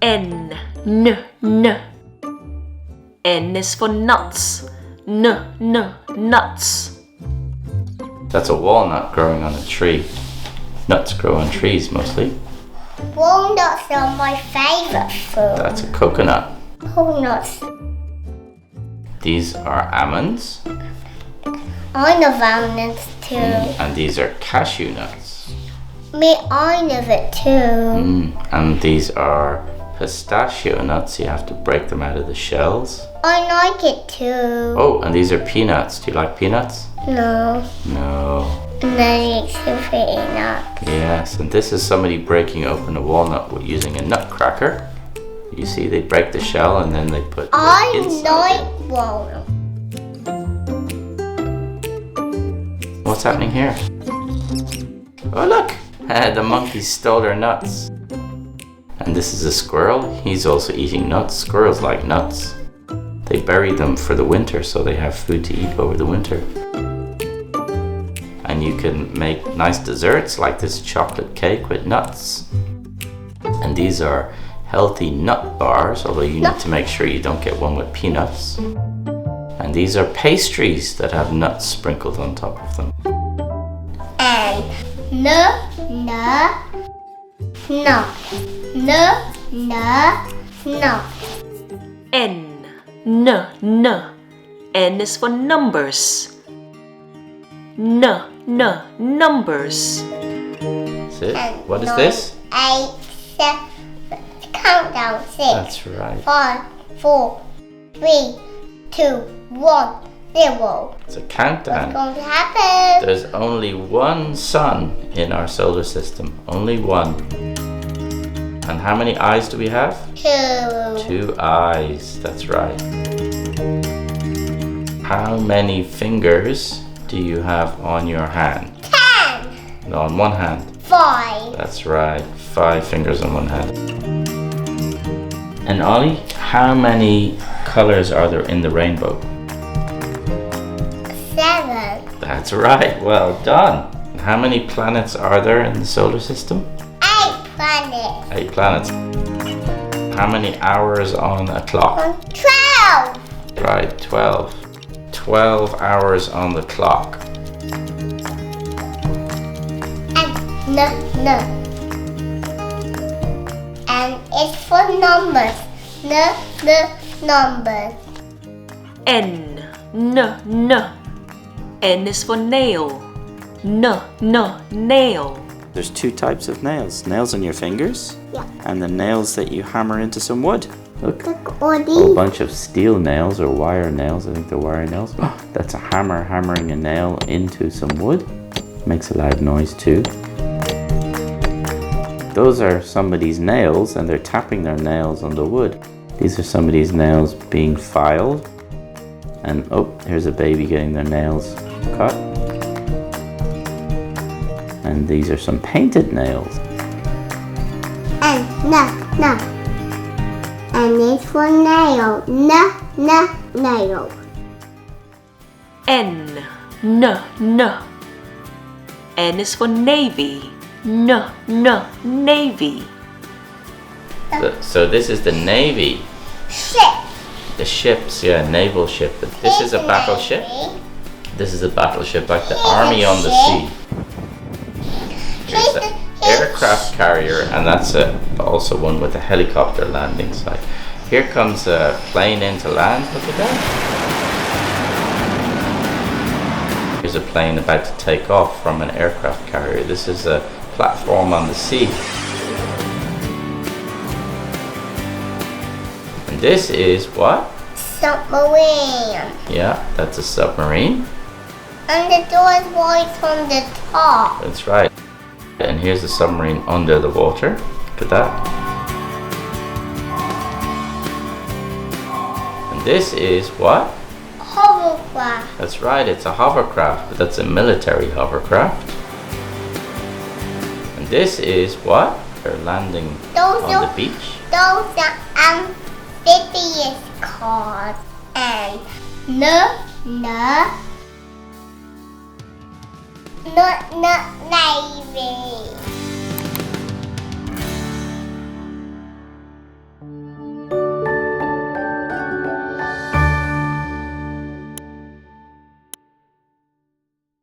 N. N. N is for nuts. Nuts. That's a walnut growing on a tree. Nuts grow on trees mostly. Walnuts are my favorite food. That's a coconut. Walnuts. These are almonds. I love almonds too. And these are cashew nuts. Me, I love it too. And these are pistachio nuts. You have to break them out of the shells. I like it too. Oh, and these are peanuts. Do you like peanuts? No. No. And then it's pretty nuts. Yes, and this is somebody breaking open a walnut using a nutcracker. You see, they break the shell and then they put I the inside like walnuts. in. What's happening here? Oh, look! The monkey stole her nuts. And this is a squirrel. He's also eating nuts. Squirrels like nuts. They bury them for the winter so they have food to eat over the winter. And you can make nice desserts like this chocolate cake with nuts. And these are healthy nut bars, although you need to make sure you don't get one with peanuts. And these are pastries that have nuts sprinkled on top of them. And nut. N. N is for numbers. Numbers. That's it. What is this? 8, 7. Countdown 6. That's right. 5, 4, 3, 2, 1, 0. It's a countdown. What's going to happen? There's only one sun in our solar system. Only one. And how many eyes do we have? 2. 2 eyes. That's right. How many fingers do you have on your hand? 10. No, on one hand. 5. That's right. 5 fingers on one hand. And Ollie, how many colors are there in the rainbow? 7. That's right. Well done. How many planets are there in the solar system? 8 planets. 8 planets. How many hours on a clock? 12. Right, 12. 12 hours on the clock. And And it's for numbers. Numbers. N. N is for nail. Nail. There's 2 types of nails. Nails on your fingers. Yeah. And the nails that you hammer into some wood. Look. Look, all A these. whole bunch of steel nails or wire nails. I think they're wire nails. That's a hammer hammering a nail into some wood. Makes a loud noise too. Those are somebody's nails and they're tapping their nails on the wood. These are somebody's nails being filed. And oh, here's a baby getting their nails cut. And these are some painted nails. And And it's for nail. Nail. N. N is for navy. Navy. So this is the Navy. Ship. The ships, yeah, naval ship. But this is a battleship. This is a battleship like the army on the sea. Here's the aircraft carrier, and that's also one with a helicopter landing site. Here comes a plane in to land. Look at that. Here's a plane about to take off from an aircraft carrier. This is a platform on the sea. And this is what? Submarine. Yeah, that's a submarine. And the door is right on the top. That's right. And here's the submarine under the water. Look at that. And this is what? Hovercraft. That's right, it's a hovercraft, but that's a military hovercraft. And this is what? They're landing on the beach. Those are amphibious cars. And Navy.